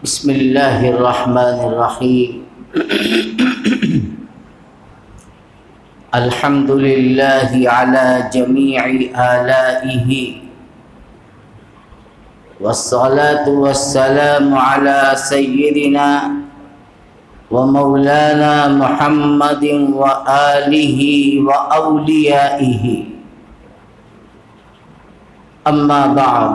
بسم اللہ الرحمن الرحیم الحمد للہ علی جمیع آلائہ والصلاة والسلام علی سیدنا ومولانا محمد وآلہ وأولیائہ اما بعد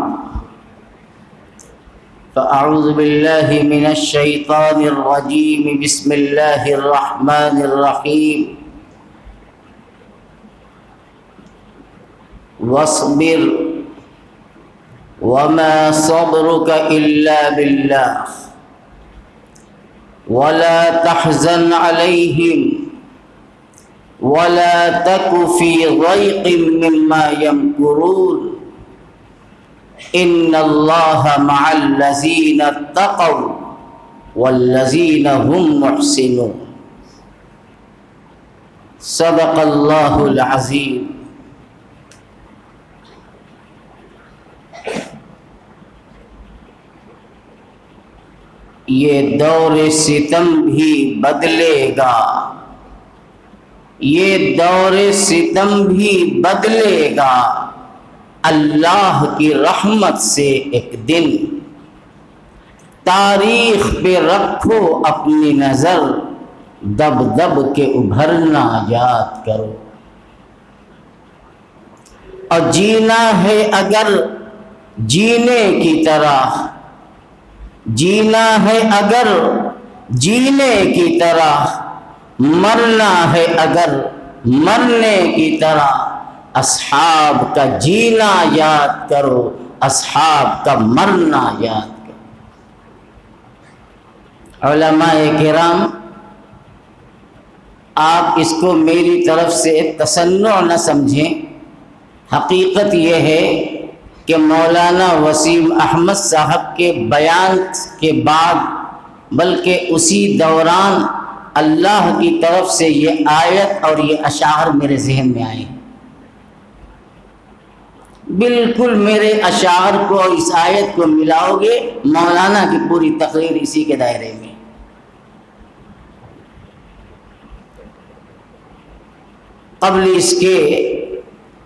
فأعوذ بالله من الشيطان الرجيم بسم الله الرحمن الرحيم واصبر وما صبرك إلا بالله ولا تحزن عليهم ولا تك في ضيق مما يمكرون ان اللہ مع الذین اتقوا والذین هم محسنون صدق اللہ العظیم۔ یہ دور ستم بھی بدلے گا، یہ دور ستم بھی بدلے گا، اللہ کی رحمت سے ایک دن۔ تاریخ پہ رکھو اپنی نظر، دب دب کے ابھرنا یاد کرو۔ اور جینا ہے اگر جینے کی طرح، جینا ہے اگر جینے کی طرح، مرنا ہے اگر مرنے کی طرح، اصحاب کا جینا یاد کرو، اصحاب کا مرنا یاد کرو۔ علماء کرام، آپ اس کو میری طرف سے تصنع نہ سمجھیں، حقیقت یہ ہے کہ مولانا وسیم احمد صاحب کے بیان کے بعد بلکہ اسی دوران اللہ کی طرف سے یہ آیت اور یہ اشعار میرے ذہن میں آئے ہیں۔ بالکل میرے اشعار کو اور اس آیت کو ملاؤ گے، مولانا کی پوری تقریر اسی کے دائرے میں۔ قبل اس کے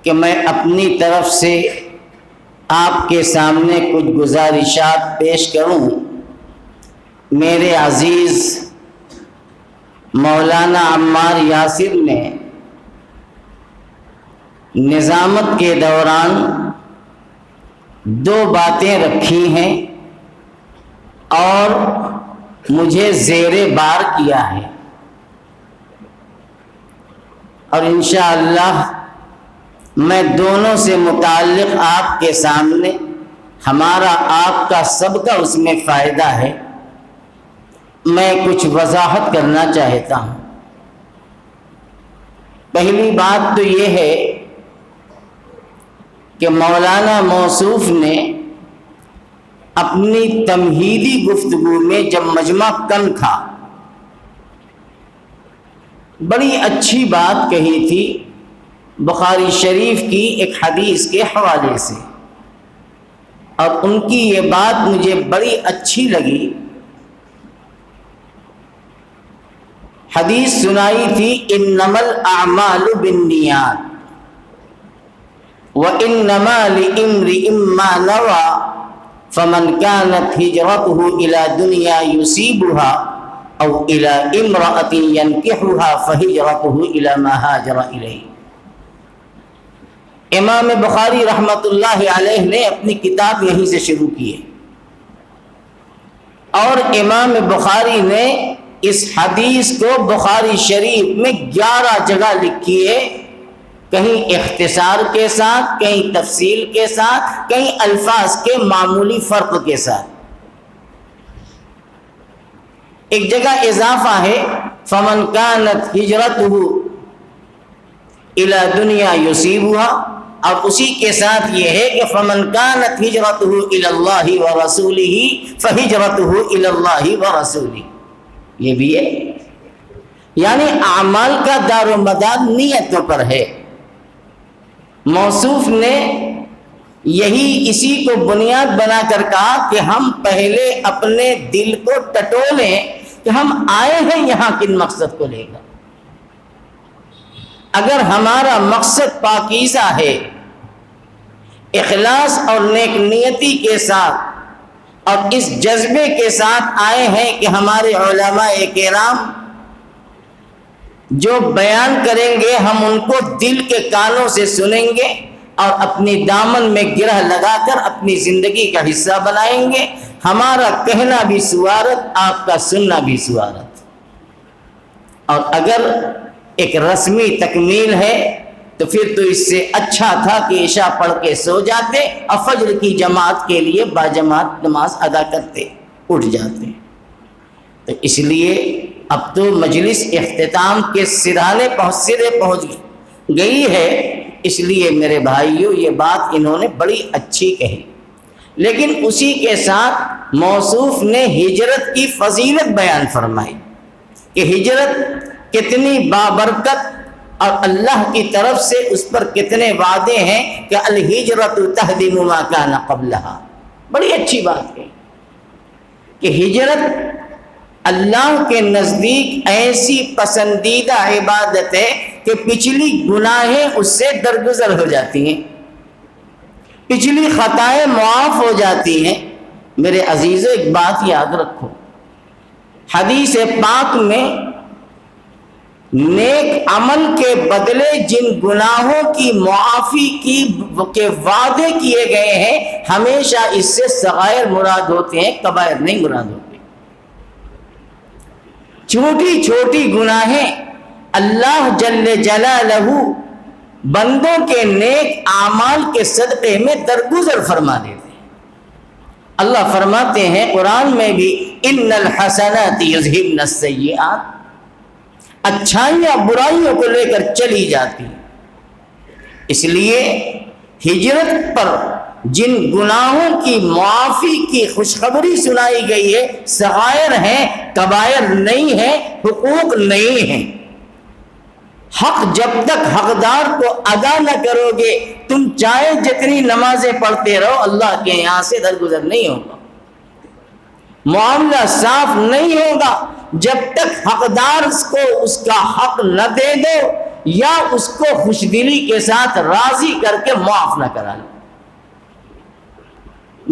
کہ میں اپنی طرف سے آپ کے سامنے کچھ گزارشات پیش کروں، میرے عزیز مولانا عمار یاسر نے نظامت کے دوران دو باتیں رکھی ہیں اور مجھے زیر بار کیا ہے، اور انشاءاللہ میں دونوں سے متعلق آپ کے سامنے، ہمارا آپ کا سب کا اس میں فائدہ ہے، میں کچھ وضاحت کرنا چاہتا ہوں۔ پہلی بات تو یہ ہے کہ مولانا موصوف نے اپنی تمہیدی گفتگو میں جب مجمع کن تھا بڑی اچھی بات کہی تھی بخاری شریف کی ایک حدیث کے حوالے سے، اور ان کی یہ بات مجھے بڑی اچھی لگی۔ حدیث سنائی تھی انما الاعمال بالنیات وَإِنَّمَا لِإِمْرِئٍ مَّا نَوَىٰ فَمَنْ كَانَتْ هِجْرَتُهُ إِلَىٰ دُنْيَا يُصِيبُهَا أَوْ إِلَىٰ امْرَأَةٍ يَنكِحُهَا فَهِجْرَتُهُ إِلَىٰ مَا هَاجَرَ إِلَيْهِ۔ امام بخاری رحمۃ اللہ علیہ نے اپنی کتاب یہیں سے شروع کی ہے، اور امام بخاری نے اس حدیث کو بخاری شریف میں 11 جگہ لکھی ہے، کہیں اختصار کے ساتھ، کہیں تفصیل کے ساتھ، کہیں الفاظ کے معمولی فرق کے ساتھ۔ ایک جگہ اضافہ ہے فَمَنْ كَانَتْ هِجْرَتُهُ إِلَىٰ دُنْيَا يُصِيبُهَا، اور اسی کے ساتھ یہ ہے کہ فَمَنْ كَانَتْ هِجْرَتُهُ إِلَى اللَّهِ وَرَسُولِهِ فَهِجْرَتُهُ إِلَى اللَّهِ وَرَسُولِهِ، یہ بھی ہے، یعنی اعمال کا دار و مدار نیتوں پر ہے۔ موصوف نے یہی اسی کو بنیاد بنا کر کہا کہ ہم پہلے اپنے دل کو ٹٹولیں کہ ہم آئے ہیں یہاں کن مقصد کو لے کر۔ اگر ہمارا مقصد پاکیزہ ہے، اخلاص اور نیک نیتی کے ساتھ اور اس جذبے کے ساتھ آئے ہیں کہ ہمارے علماء کرام جو بیان کریں گے ہم ان کو دل کے کانوں سے سنیں گے اور اپنی دامن میں گرہ لگا کر اپنی زندگی کا حصہ بنائیں گے، ہمارا کہنا بھی سوارت، آپ کا سننا بھی سوارت۔ اور اگر ایک رسمی تکمیل ہے تو پھر تو اس سے اچھا تھا کہ عشاء پڑھ کے سو جاتے اور فجر کی جماعت کے لیے باجماعت نماز ادا کرتے، اٹھ جاتے۔ تو اس لیے اب تو مجلس اختتام کے سرے پہنچ گئی ہے، اس لیے میرے بھائیوں یہ بات انہوں نے بڑی اچھی کہی، لیکن اسی کے ساتھ موصوف نے ہجرت کی فضیلت بیان فرمائی کہ ہجرت کتنی بابرکت اور اللہ کی طرف سے اس پر کتنے وعدے ہیں کہ الہجرت تہدم ما کان قبلہا۔ بڑی اچھی بات ہے کہ ہجرت اللہ کے نزدیک ایسی پسندیدہ عبادت ہے کہ پچھلی گناہیں اس سے درگزر ہو جاتی ہیں، پچھلی خطائیں معاف ہو جاتی ہیں۔ میرے عزیزو ایک بات یاد رکھو، حدیث پاک میں نیک عمل کے بدلے جن گناہوں کی معافی کے وعدے کیے گئے ہیں ہمیشہ اس سے صغائر مراد ہوتے ہیں، کبائر نہیں مراد ہوتے۔ چھوٹی چھوٹی گناہیں اللہ جل جلالہ بندوں کے نیک اعمال کے صدقے میں درگزر فرما دیتے ہیں۔ اللہ فرماتے ہیں قرآن میں بھی ان الحسنات یذہبن السیئات، اچھائیاں برائیوں کو لے کر چلی جاتی ہیں۔ اس لیے ہجرت پر جن گناہوں کی معافی کی خوشخبری سنائی گئی ہے صغائر ہیں، کبائر نہیں ہیں، حقوق نہیں ہیں۔ حق جب تک حقدار کو ادا نہ کرو گے تم چاہے جتنی نمازیں پڑھتے رہو اللہ کے یہاں سے درگزر نہیں ہوگا، معاملہ صاف نہیں ہوگا جب تک حقدار کو اس کا حق نہ دے دو یا اس کو خوش دلی کے ساتھ راضی کر کے معاف نہ کرا لو۔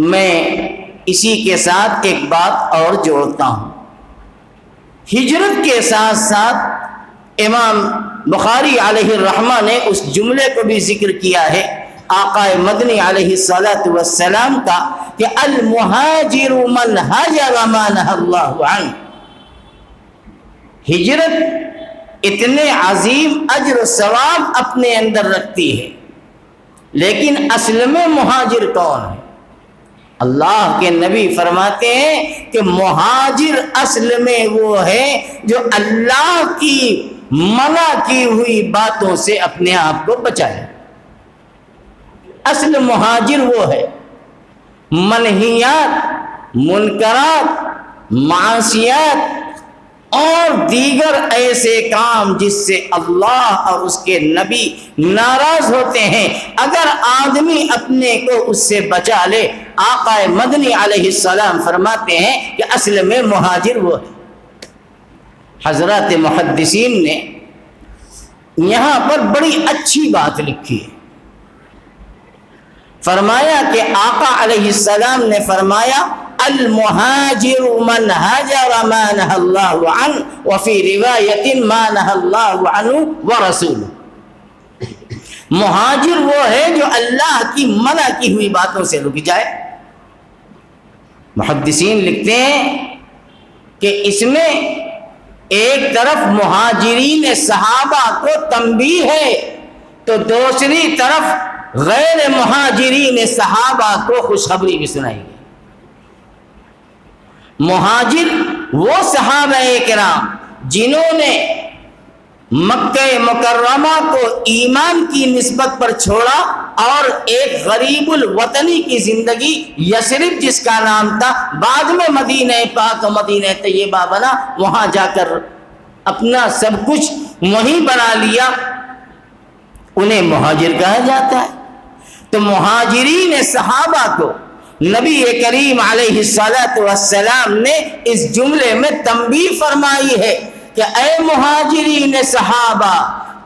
میں اسی کے ساتھ ایک بات اور جوڑتا ہوں، ہجرت کے ساتھ ساتھ امام بخاری علیہ الرحمہ نے اس جملے کو بھی ذکر کیا ہے آقا مدنی علیہ الصلاۃ والسلام کا کہ المہاجر من ہاجر ما نہی اللہ عنہ۔ ہجرت اتنے عظیم اجر و ثواب اپنے اندر رکھتی ہے، لیکن اصل میں مہاجر کون ہے؟ اللہ کے نبی فرماتے ہیں کہ مہاجر اصل میں وہ ہے جو اللہ کی منع کی ہوئی باتوں سے اپنے آپ کو بچائے۔ اصل مہاجر وہ ہے منہیات، منکرات، معاصیات اور دیگر ایسے کام جس سے اللہ اور اس کے نبی ناراض ہوتے ہیں، اگر آدمی اپنے کو اس سے بچا لے، آقا مدنی علیہ السلام فرماتے ہیں کہ اصل میں مہاجر وہ ہے۔ حضرات محدثین نے یہاں پر بڑی اچھی بات لکھی ہے، فرمایا کہ آقا علیہ السلام نے فرمایا المہاجر من ہاجر ما نہی اللہ عنہ وفی روایت ما نہی اللہ عنہ ورسولہ۔ مہاجر وہ ہے جو اللہ کی منع کی ہوئی باتوں سے رک جائے۔ محدثین لکھتے ہیں کہ اس میں ایک طرف مہاجرین صحابہ کو تنبیہ ہے تو دوسری طرف غیر مہاجرین صحابہ کو خوشخبری بھی سنائی گئی۔ مہاجر وہ صحابہ کرام جنہوں نے مکہ مکرمہ کو ایمان کی نسبت پر چھوڑا اور ایک غریب الوطنی کی زندگی یثرب جس کا نام تھا بعد میں مدینہ پاک و مدینہ طیبہ بنا، وہاں جا کر اپنا سب کچھ وہیں بنا لیا، انہیں مہاجر کہا جاتا ہے۔ تو مہاجرین صحابہ کو نبی کریم علیہ السلام نے اس جملے میں تنبیہ فرمائی ہے کہ اے مہاجرین صحابہ،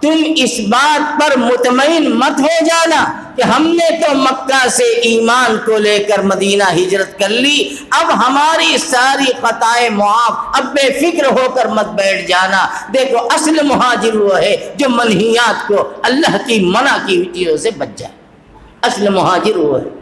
تم اس بات پر مطمئن مت ہو جانا کہ ہم نے تو مکہ سے ایمان کو لے کر مدینہ ہجرت کر لی، اب ہماری ساری خطائیں معاف، اب بے فکر ہو کر مت بیٹھ جانا۔ دیکھو اصل مہاجر وہ ہے جو منہیات کو، اللہ کی منع کی ہوئی چیزوں سے بچ جائے، اصل مہاجر وہ ہے۔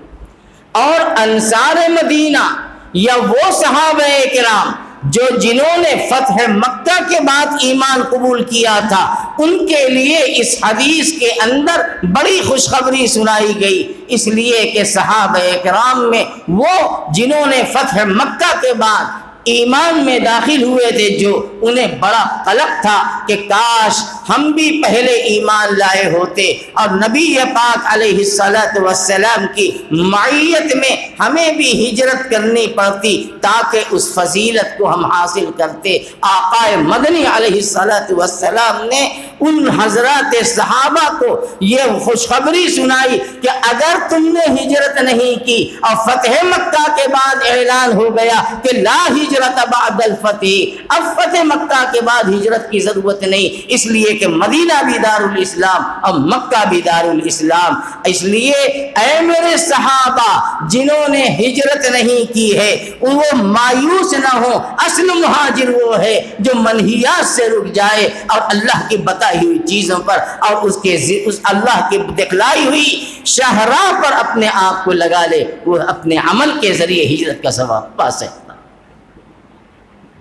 اور انصار مدینہ یا وہ صحابہ کرام جنہوں نے فتح مکہ کے بعد ایمان قبول کیا تھا، ان کے لیے اس حدیث کے اندر بڑی خوشخبری سنائی گئی، اس لیے کہ صحابہ کرام میں وہ جنہوں نے فتح مکہ کے بعد ایمان میں داخل ہوئے تھے، جو انہیں بڑا قلق تھا کہ کاش ہم بھی پہلے ایمان لائے ہوتے اور نبی پاک علیہ السلام کی معیت میں ہمیں بھی ہجرت کرنی پڑتی تاکہ اس فضیلت کو ہم حاصل کرتے۔ آقا مدنی علیہ السلام نے ان حضرات صحابہ کو یہ خوشخبری سنائی کہ اگر تم نے ہجرت نہیں کی اور فتح مکہ کے بعد اعلان ہو گیا کہ لا ہجرت بعد الفتح، اب فتح مکہ کے بعد ہجرت کی ضرورت نہیں، اس لیے کہ مدینہ بھی دار الاسلام اور مکہ بھی دار الاسلام، اس لیے اے میرے صحابہ جنہوں نے ہجرت نہیں کی ہے وہ مایوس نہ ہو، اصل مہاجر وہ ہے جو منہیات سے رک جائے اور اللہ کی بتائی ہوئی چیزوں پر اور اس اللہ کی دکھلائی ہوئی شاہراہ پر اپنے آپ کو لگا لے، وہ اپنے عمل کے ذریعے ہجرت کا ثواب پا سکتا۔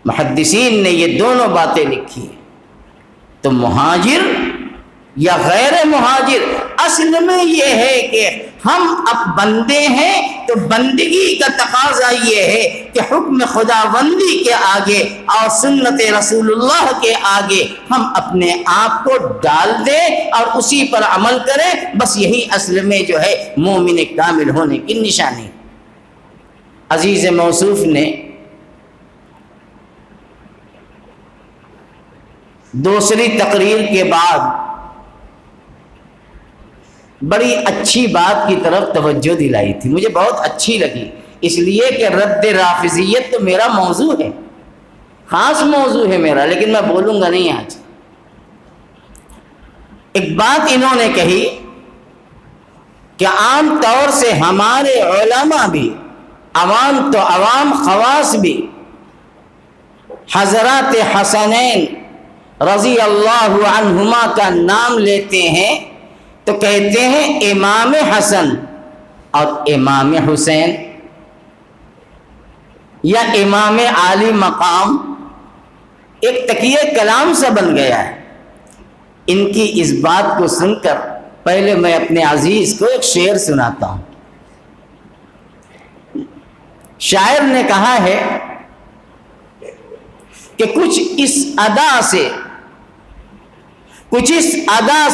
محدثین نے یہ دونوں باتیں لکھی ہیں۔ تو مہاجر یا غیر مہاجر اصل میں یہ ہے کہ ہم اب بندے ہیں تو بندگی کا تقاضا یہ ہے کہ حکم خداوندی کے آگے اور سنت رسول اللہ کے آگے ہم اپنے آپ کو ڈال دیں اور اسی پر عمل کریں، بس یہی اصل میں جو ہے مومن کامل ہونے کی نشانی۔ عزیز موصوف نے دوسری تقریر کے بعد بڑی اچھی بات کی طرف توجہ دلائی تھی، مجھے بہت اچھی لگی، اس لیے کہ رد رافضیت تو میرا موضوع ہے، خاص موضوع ہے میرا، لیکن میں بولوں گا نہیں آج۔ ایک بات انہوں نے کہی کہ عام طور سے ہمارے علماء بھی، عوام تو عوام، خواص بھی حضرات حسنین رضی اللہ عنہما کا نام لیتے ہیں تو کہتے ہیں امام حسن اور امام حسین یا امام عالی مقام، ایک تکیہ کلام سا بن گیا ہے۔ ان کی اس بات کو سن کر پہلے میں اپنے عزیز کو ایک شعر سناتا ہوں۔ شاعر نے کہا ہے کہ کچھ اس ادا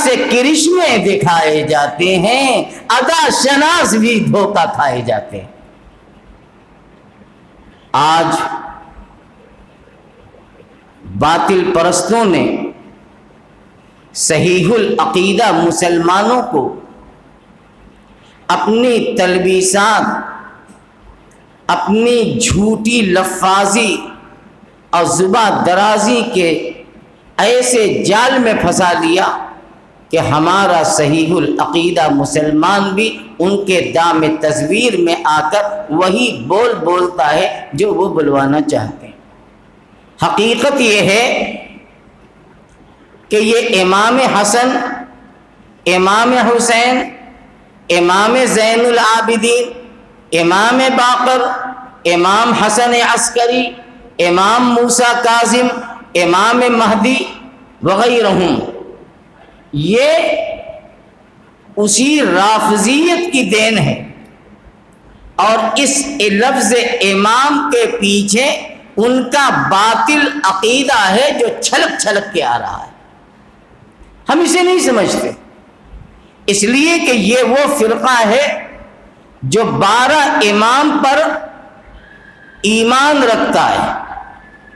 سے کرشمے دکھائے جاتے ہیں، ادا شناس بھی دھوکہ کھائے جاتے ہیں۔ آج باطل پرستوں نے صحیح العقیدہ مسلمانوں کو اپنی تلبیسات، اپنی جھوٹی لفاظی اور زبان درازی کے ایسے جال میں پھنسا لیا کہ ہمارا صحیح العقیدہ مسلمان بھی ان کے دام تصویر میں آ کر وہی بولتا ہے جو وہ بلوانا چاہتے ہیں۔ حقیقت یہ ہے کہ یہ امام حسن، امام حسین، امام زین العابدین، امام باقر، امام حسن عسکری، امام موسیٰ کاظم، امام مہدی وغیرہ، یہ اسی رافضیت کی دین ہے، اور اس لفظ امام کے پیچھے ان کا باطل عقیدہ ہے جو چھلک چھلک کے آ رہا ہے۔ ہم اسے نہیں سمجھتے، اس لیے کہ یہ وہ فرقہ ہے جو 12 امام پر ایمان رکھتا ہے،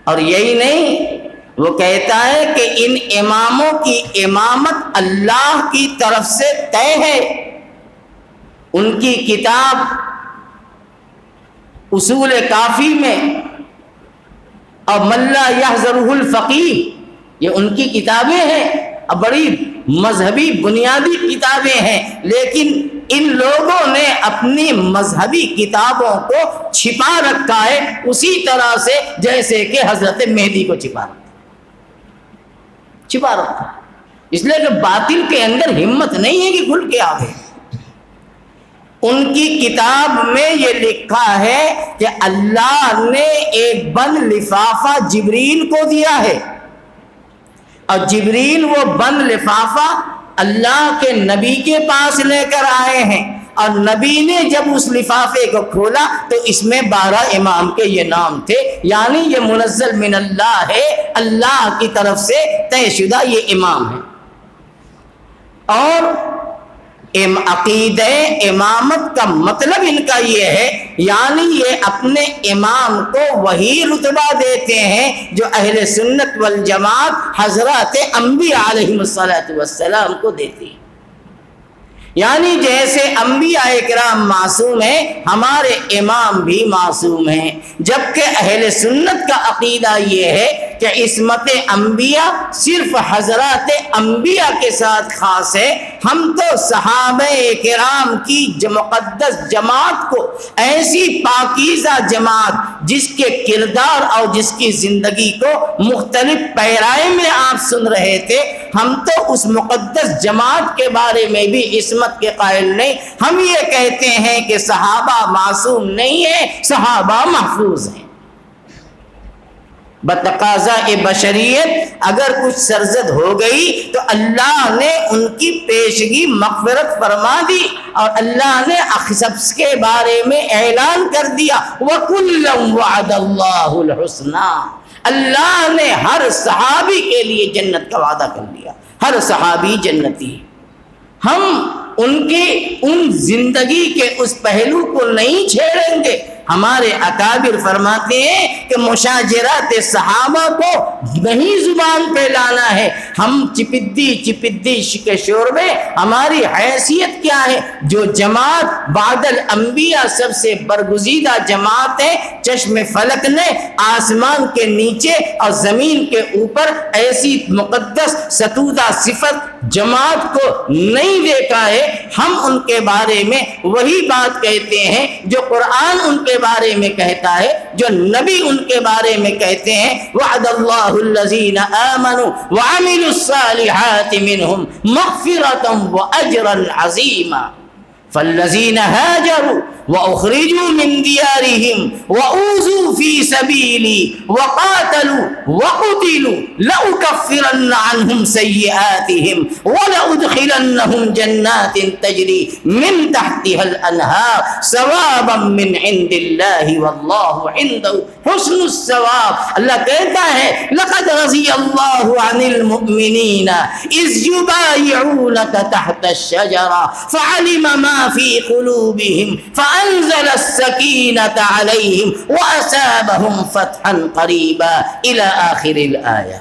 اور یہی نہیں، وہ کہتا ہے کہ ان اماموں کی امامت اللہ کی طرف سے طے ہے، ان کی کتاب اصول کافی میں اور من لا یحذرہ الفقیہ، یہ ان کی کتابیں ہیں، بڑی مذہبی بنیادی کتابیں ہیں، لیکن ان لوگوں نے اپنی مذہبی کتابوں کو چھپا رکھا ہے اسی طرح سے جیسے کہ حضرت مہدی کو چھپا رکھا، اس لیے کہ باطل کے اندر ہمت نہیں ہے کہ کھل کے آوے۔ ان کی کتاب میں یہ لکھا ہے کہ اللہ نے ایک بند لفافہ جبریل کو دیا ہے، اور جبریل وہ بند لفافہ اللہ کے نبی کے پاس لے کر آئے ہیں، اور نبی نے جب اس لفافے کو کھولا تو اس میں 12 امام کے یہ نام تھے، یعنی یہ منزل من اللہ ہے، اللہ کی طرف سے طے شدہ یہ امام ہے۔ اور عقیدہ امامت کا مطلب ان کا یہ ہے، یعنی یہ اپنے امام کو وہی رتبہ دیتے ہیں جو اہل سنت والجماعت حضرات انبیاء علیہم السلام کو دیتی ہیں۔ یعنی جیسے انبیاء اکرام معصوم ہیں، ہمارے امام بھی معصوم ہیں، جبکہ اہل سنت کا عقیدہ یہ ہے کہ عصمت انبیاء صرف حضرات انبیاء کے ساتھ خاص ہے۔ ہم تو صحابہ کرام کی مقدس جماعت کو، ایسی پاکیزہ جماعت جس کے کردار اور جس کی زندگی کو مختلف پیرائے میں آپ سن رہے تھے، ہم تو اس مقدس جماعت کے بارے میں بھی عصمت کے قائل نہیں، ہم یہ کہتے ہیں کہ صحابہ معصوم نہیں ہیں، صحابہ محفوظ ہیں۔ بتقاضا بشریت اگر کچھ سرزد ہو گئی تو اللہ نے ان کی پیشگی مغفرت فرما دی، اور اللہ نے سب کے بارے میں اعلان کر دیا وَكُلًّا وَعَدَ اللَّهُ الْحُسْنَى، اللہ نے ہر صحابی کے لیے جنت کا وعدہ کر دیا، ہر صحابی جنتی۔ ہم ان کی ان زندگی کے اس پہلو کو نہیں چھیڑیں گے۔ ہمارے اکابر فرماتے ہیں کہ مشاجرات صحابہ کو نہیں زبان پہ لانا ہے، ہم چپدی کے شوربے، ہماری حیثیت کیا ہے؟ جو جماعت بعد الانبیاء سب سے برگزیدہ جماعت ہے، چشم فلک نے آسمان کے نیچے اور زمین کے اوپر ایسی مقدس ستودہ صفت جماعت کو نہیں دیکھا ہے۔ ہم ان کے بارے میں وہی بات کہتے ہیں جو قرآن ان کے بارے میں کہتا ہے، جو نبی ان کے بارے میں کہتے ہیں وعد اللہ الذین آمنوا وعملوا الصالحات منہم مغفرۃ واجرا عظیما فالذین هاجروا وأخرجوا من ديارهم وأوذوا في سبيلي وقاتلوا وقتلوا لأكفرن عنهم سيئاتهم ولأدخلنهم جنات تجري من تحتها الأنهار ثوابا من عند الله والله عنده حسن الثواب۔ اللہ کہتا ہے لقد رضي الله عن المؤمنين إذ يبايعونك تحت الشجرة فعلم ما في قلوبهم فأنزل السكينة عليهم وأصابهم فتحا قريبا إلى آخر الآية۔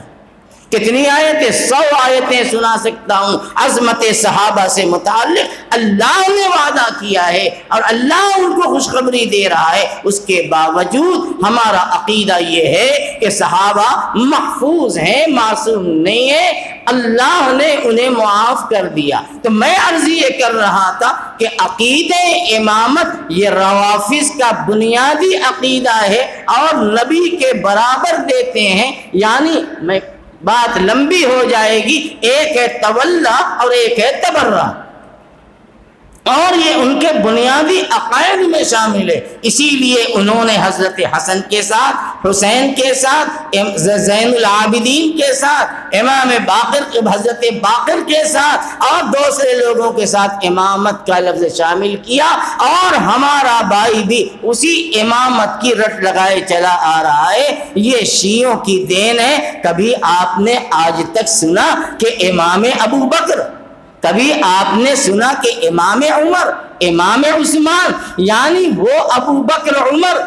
کتنی آیتیں؟ 100 آیتیں سنا سکتا ہوں عظمت صحابہ سے متعلق۔ اللہ نے وعدہ کیا ہے اور اللہ ان کو خوشخبری دے رہا ہے، اس کے باوجود ہمارا عقیدہ یہ ہے کہ صحابہ محفوظ ہیں، معصوم نہیں ہیں، اللہ نے انہیں معاف کر دیا۔ تو میں عرض یہ کر رہا تھا کہ عقیدہ امامت یہ روافض کا بنیادی عقیدہ ہے اور نبی کے برابر دیتے ہیں، یعنی میں بات لمبی ہو جائے گی، ایک ہے تولا اور ایک ہے تبرہ، اور یہ ان کے بنیادی عقائد میں شامل ہے۔ اسی لیے انہوں نے حضرت حسن کے ساتھ، حسین کے ساتھ، زین العابدین کے ساتھ، امام باقر حضرت باقر کے ساتھ اور دوسرے لوگوں کے ساتھ امامت کا لفظ شامل کیا، اور ہمارا بھائی بھی اسی امامت کی رٹ لگائے چلا آ رہا ہے۔ یہ شیعوں کی دین ہے۔ کبھی آپ نے آج تک سنا کہ امام ابو بکر، کبھی آپ نے سنا کہ امام عمر، امام عثمان، یعنی وہ ابو بکر عمر؟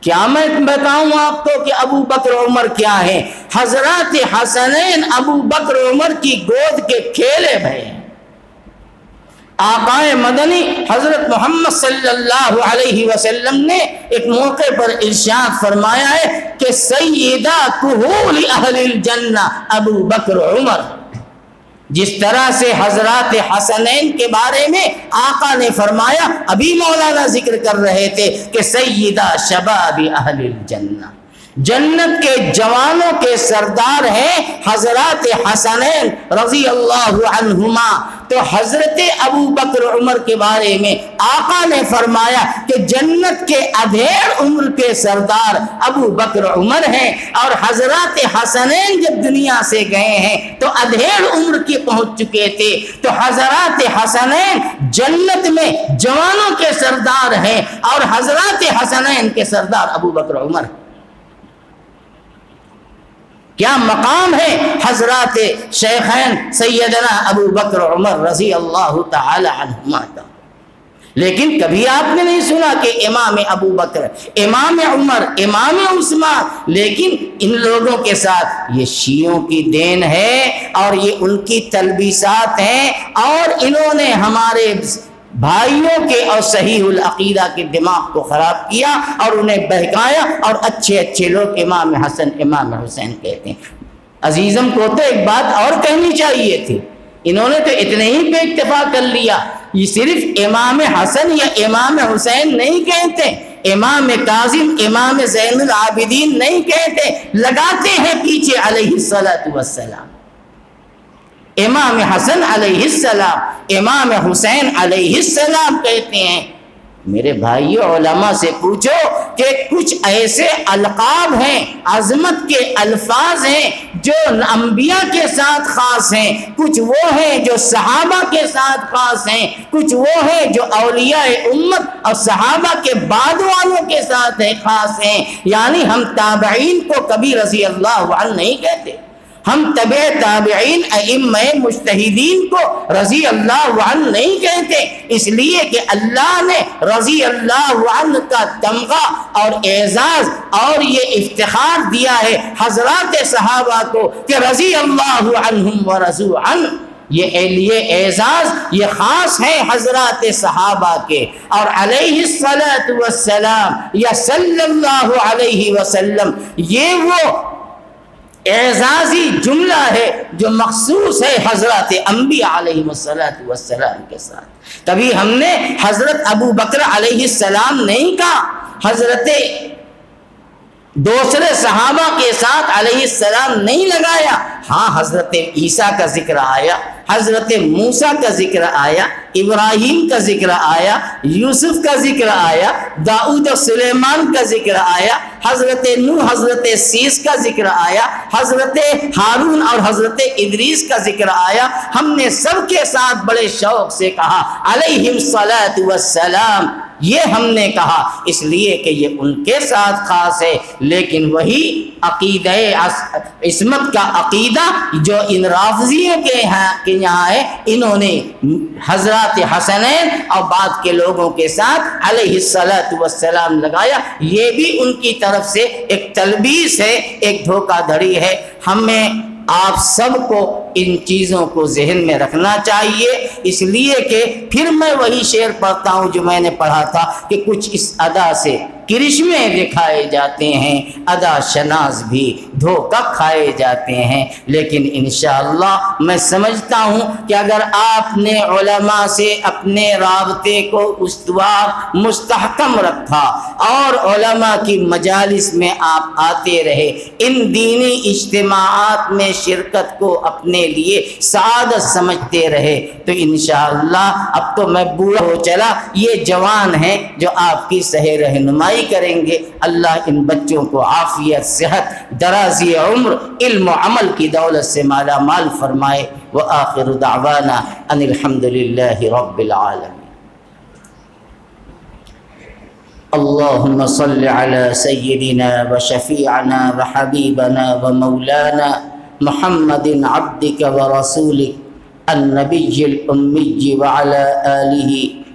کیا میں بتاؤں آپ کو کہ ابو بکر عمر کیا ہے؟ حضرات حسنین ابو بکر عمر کی گود کے کھیلے بھائی، آقائے مدنی حضرت محمد صلی اللہ علیہ وسلم نے ایک موقع پر ارشاد فرمایا ہے کہ سیدہ کہول اہل الجنہ ابو بکر عمر. جس طرح سے حضرات حسنین کے بارے میں آقا نے فرمایا، ابھی مولانا ذکر کر رہے تھے کہ سیدہ شباب اہل الجنہ، جنت کے جوانوں کے سردار ہیں حضرات حسنین رضی اللہ عنہما. تو حضرت ابو بکر عمر کے بارے میں آقا نے فرمایا کہ جنت کے ادھیڑ عمر کے سردار ابو بکر عمر ہیں، اور حضرات حسنین جب دنیا سے گئے ہیں تو ادھیڑ عمر کے پہنچ چکے تھے. تو حضرات حسنین جنت میں جوانوں کے سردار ہیں، اور حضرات حسنین کے سردار ابو بکر عمر. کیا مقام ہے حضرات شیخین سیدنا ابو بکر عمر رضی اللہ تعالی عنہما کا. لیکن کبھی آپ نے نہیں سنا کہ امام ابو بکر، امام عمر، امام عثمان. لیکن ان لوگوں کے ساتھ یہ شیعوں کی دین ہے اور یہ ان کی تلبیسات ہیں، اور انہوں نے ہمارے بھائیوں کے اور صحیح العقیدہ کے دماغ کو خراب کیا اور انہیں بہکایا، اور اچھے اچھے لوگ امام حسن امام حسین کہتے ہیں. عزیزم کو تو ایک بات اور کہنی چاہیے تھی، انہوں نے تو اتنے ہی پہ اکتفا کر لیا. یہ صرف امام حسن یا امام حسین نہیں کہتے، امام کاظم، امام زین العابدین نہیں کہتے، لگاتے ہیں پیچھے علیہ الصلوۃ والسلام. امام حسن علیہ السلام، امام حسین علیہ السلام کہتے ہیں. میرے بھائیو علماء سے پوچھو کہ کچھ ایسے القاب ہیں، عظمت کے الفاظ ہیں جو انبیاء کے ساتھ خاص ہیں، کچھ وہ ہیں جو صحابہ کے ساتھ خاص ہیں، کچھ وہ ہیں جو اولیاء امت اور صحابہ کے بعد والوں کے ساتھ خاص ہیں. یعنی ہم تابعین کو کبھی رضی اللہ عنہ نہیں کہتے، ہم تبع تابعین ائمہ مجتہدین کو رضی اللہ عنہ نہیں کہتے، اس لیے کہ اللہ نے رضی اللہ عنہ کا تمغہ اور اعزاز اور یہ افتخار دیا ہے حضرات صحابہ کو کہ رضی اللہ عنہم ورضوا عنہ. یہ اعزاز یہ خاص ہے حضرات صحابہ کے. اور علیہ الصلاۃ والسلام یا صلی اللہ علیہ وسلم یہ وہ اعزازی جملہ ہے جو مخصوص ہے حضرات انبیاء علیہ السلام کے ساتھ. کبھی ہم نے حضرت ابو بکر علیہ السلام نہیں کہا، حضرت دوسرے صحابہ کے ساتھ علیہ السلام نہیں لگایا. ہاں حضرت عیسیٰ کا ذکر آیا، حضرت موسیٰ کا ذکر آیا، ابراہیم کا ذکر آیا، یوسف کا ذکر آیا، داؤد و سلیمان کا ذکر آیا، حضرت نوح حضرت سیس کا ذکر آیا، حضرت ہارون اور حضرت ادریس کا ذکر آیا. ہم نے سب کے ساتھ بڑے شوق سے کہا علیہم الصلاۃ والسلام. یہ ہم نے کہا اس لیے کہ یہ ان کے ساتھ خاص ہے. لیکن وہی عقیدہ عصمت کا عقیدہ جو ان رافضیوں کے یہاں ہے، انہوں نے حضرات حسنین اور بعد کے لوگوں کے ساتھ علیہ الصلاۃ والسلام لگایا. یہ بھی ان کی طرف سے ایک تلبیس ہے، ایک دھوکہ دھڑی ہے. ہمیں آپ سب کو ان چیزوں کو ذہن میں رکھنا چاہیے، اس لیے کہ پھر میں وہی شعر پڑھتا ہوں جو میں نے پڑھا تھا کہ کچھ اس ادا سے کرشمے دکھائے جاتے ہیں، ادا شناس بھی دھوکہ کھائے جاتے ہیں. لیکن انشاءاللہ میں سمجھتا ہوں کہ اگر آپ نے علماء سے اپنے رابطے کو استوار مستحکم رکھا اور علماء کی مجالس میں آپ آتے رہے، ان دینی اجتماعات میں شرکت کو اپنے لیے سعادت سمجھتے رہے، تو انشاءاللہ اب تو میں بوڑھا ہو چلا، یہ جوان ہیں جو آپ کی صحیح رہنمائی کریں گے. اللہ ان بچوں کو عافیت، صحت، درازی عمر، علم و عمل کی دولت سے مالا مال فرمائے. وآخر دعوانا ان الحمد للہ رب العالمین. اللهم صل على سيدنا وشفيعنا وحبيبنا ومولانا محمد عبدك ورسولك النبي الأمي وعلى آله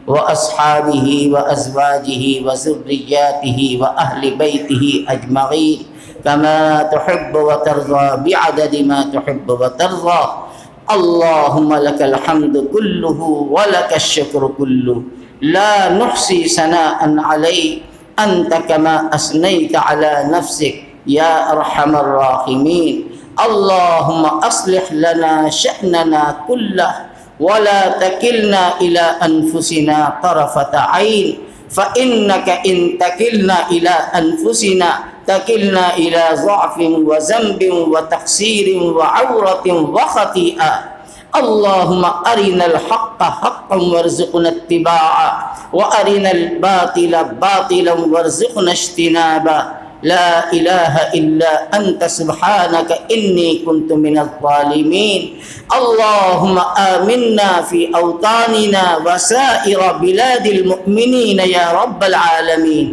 وأصحابه وأزواجه وذرياته وأهل بيته أجمعين كما تحب وترضى بعدد ما تحب وترضى. اللہم لک الحمد کلہ ولک الشکر کلہ لا نحصی ثناء علیک انت کما اثنیت علی نفسک یا ارحم الراحمین اللہم اصلح لنا شأننا کلہ ولا تکلنا الی انفسنا طرفۃ عین فإنك إن تكلنا إلى أنفسنا تكلنا إلى ضعف وذنب وتقصير وعورة وخطيئة اللهم أرنا الحق حقا وارزقنا اتباعه وأرنا الباطل باطلا وارزقنا اجتنابه لا إله إلا أنت سبحانك إني كنت من الظالمين اللهم آمنا في أوطاننا وسائر بلاد المؤمنين يا رب العالمين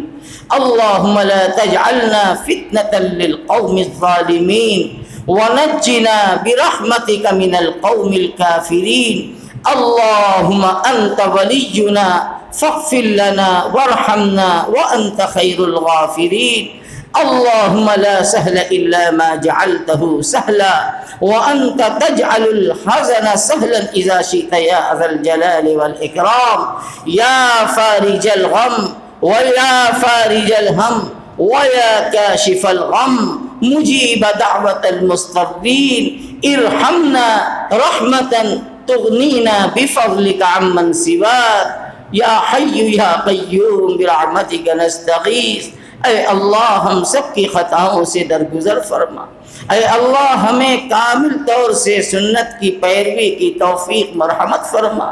اللهم لا تجعلنا فتنة للقوم الظالمين ونجنا برحمتك من القوم الكافرين اللهم أنت ولينا فاغفر لنا وارحمنا وأنت خير الغافرين اللهم لا سهل إلا ما جعلته سهلا وأنت تجعل الحزن سهلا إذا شئت يا ذا الجلال والإكرام يا فارج الغم ويا فارج الهم ويا كاشف الغم مجيب دعوة المضطرين ارحمنا رحمة تغنينا بفضلك عمن سواك يا حي يا قيوم برحمتك نستغيث اے اللہ ہم سب کی خطاؤں سے درگزر فرما، اے اللہ ہمیں کامل طور سے سنت کی پیروی کی توفیق مرحمت فرما،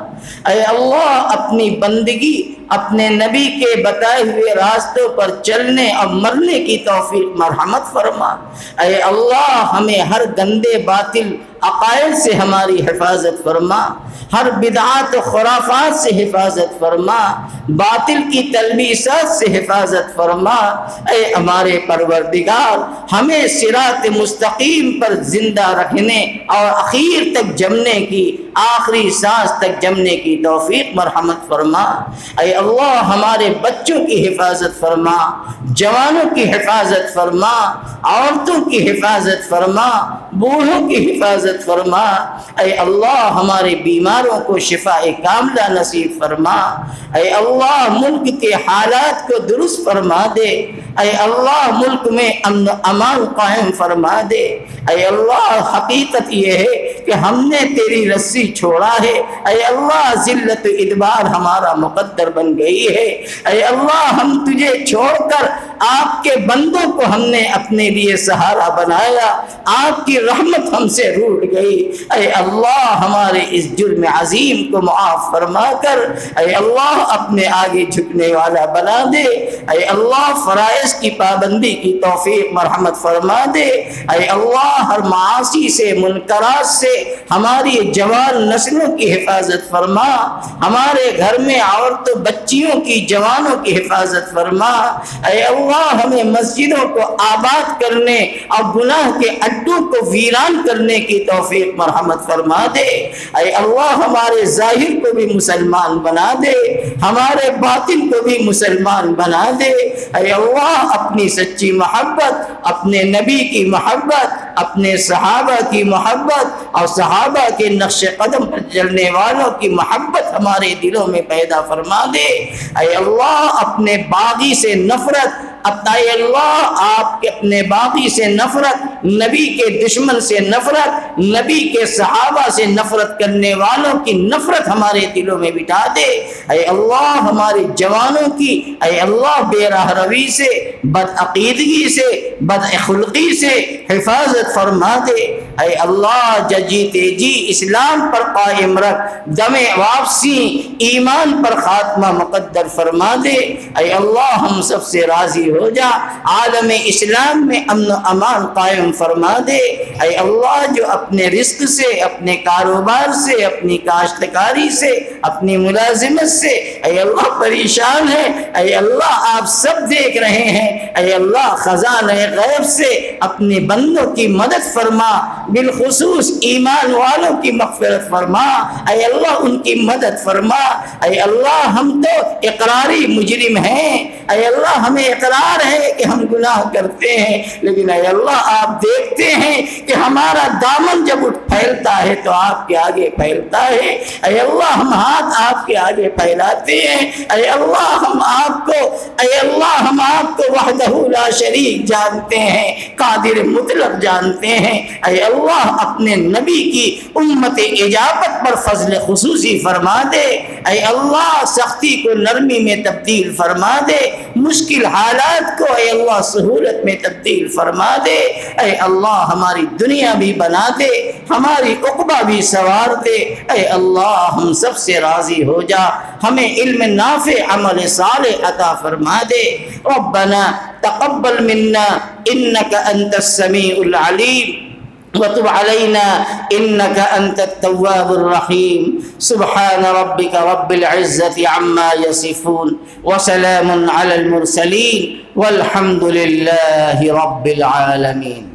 اے اللہ اپنی بندگی اپنے نبی کے بتائے ہوئے راستوں پر چلنے اور مرنے کی توفیق مرحمت فرما، اے اللہ ہمیں ہر گندے باطل عقائد سے ہماری حفاظت فرما، ہر بدعات و خرافات سے حفاظت فرما، باطل کی تلبیسات سے حفاظت فرما، اے ہمارے پروردگار ہمیں صراط مستقیم پر زندہ رکھنے اور اخیر تک جمنے کی، آخری سانس تک جمنے کی توفیق مرحمت فرما، اے اللہ ہمارے بچوں کی حفاظت فرما، جوانوں کی حفاظت فرما، عورتوں کی حفاظت فرما، بوڑھوں کی حفاظت فرما، اے اللہ ہمارے بیماروں کو شفاء کاملہ نصیب فرما، اے اللہ ملک کے حالات کو درست فرما دے، اے اللہ ملک میں امن و امان قائم فرما دے، اے اللہ حقیقت یہ ہے کہ ہم نے تیری رسی چھوڑا ہے، اے اللہ ذلت و ادبار ہمارا مقدر بن گئی ہے، اے اللہ ہم تجھے چھوڑ کر آپ کے بندوں کو ہم نے اپنے لیے سہارا بنایا، آپ کی رحمت ہم سے روٹ گئی، اے اللہ ہمارے اس جرم عظیم کو معاف فرما کر اے اللہ اپنے آگے جھکنے والا بنا دے، اے اللہ فرائض کی پابندی کی توفیق مرحمت فرما دے، اے اللہ ہر معاصی سے منکرات سے ہماری جوان نسلوں کی حفاظت فرما، ہمارے گھر میں عورتوں بچیوں کی جوانوں کی حفاظت فرما، اے اللہ ہمیں مسجدوں کو آباد کرنے اور گناہ کے اڈوں کو ویران کرنے کی توفیق مرحمت فرما دے، اے اللہ ہمارے ظاہر کو بھی مسلمان بنا دے، ہمارے باطن کو بھی مسلمان بنا دے، اے اللہ اپنی سچی محبت، اپنے نبی کی محبت، اپنے صحابہ کی محبت اور صحابہ کے نقش قدم پر چلنے والوں کی محبت ہمارے دلوں میں پیدا فرما دے، اے اللہ اپنے باغی سے نفرت، اے اللہ آپ کے اپنے باغی سے نفرت، نبی کے دشمن سے نفرت، نبی کے صحابہ سے نفرت کرنے والوں کی نفرت ہمارے دلوں میں بٹھا دے، اے اللہ ہمارے جوانوں کی اے اللہ بے راہ روی سے، بدعقیدگی سے، بد اخلاقی سے حفاظت فرما دے، اے اللہ جی تیجی اسلام پر قائم رکھ، دم واپسی ایمان پر خاتمہ مقدر فرما دے، اے اللہ ہم سب سے راضی ہو جا، عالم اسلام میں امن و امان قائم فرما دے، اے اللہ جو اپنے رزق سے، اپنے کاروبار سے، اپنی کاشتکاری سے، اپنی ملازمت سے اے اللہ پریشان ہے، اے اللہ آپ سب دیکھ رہے ہیں، اے اللہ خزانہ غیب سے اپنے بندوں کی مدد فرما، بالخصوص ایمان والوں کی مغفرت فرما، اے اللہ ان کی مدد فرما۔ اے اللہ ہم تو اقراری مجرم ہیں، اے اللہ ہمیں اقرار ہے کہ ہم گناہ کرتے ہیں، لیکن اے اللہ آپ دیکھتے ہیں کہ ہمارا دامن جب پھیلتا ہے تو آپ کے آگے پھیلتا ہے۔ اے اللہ ہم ہاتھ آپ کے آگے پھیلاتے ہیں، اے اللہ ہم آپ کو وحدہ لا شریک جانتے ہیں، قادر مطلق جانتے ہیں۔ اے اللہ اپنے نبی کی امت اجابت پر فضل خصوصی فرما دے، اے اللہ سختی کو نرمی میں تبدیل فرما دے، مشکل حالات کو اے اللہ سہولت میں تبدیل فرما دے۔ اے اللہ ہماری دنیا بھی بنا دے، ہماری عقبہ بھی سنوار دے۔ اے اللہ ہم سب سے راضی ہو جا، ہمیں علم نافع عمل صالح عطا فرما دے۔ ربنا تقبل منا انك انت السميع العليم وتب علينا انك انت التواب الرحيم۔ سبحان ربك رب العزة عما يصفون وسلام على المرسلين والحمد لله رب العالمين۔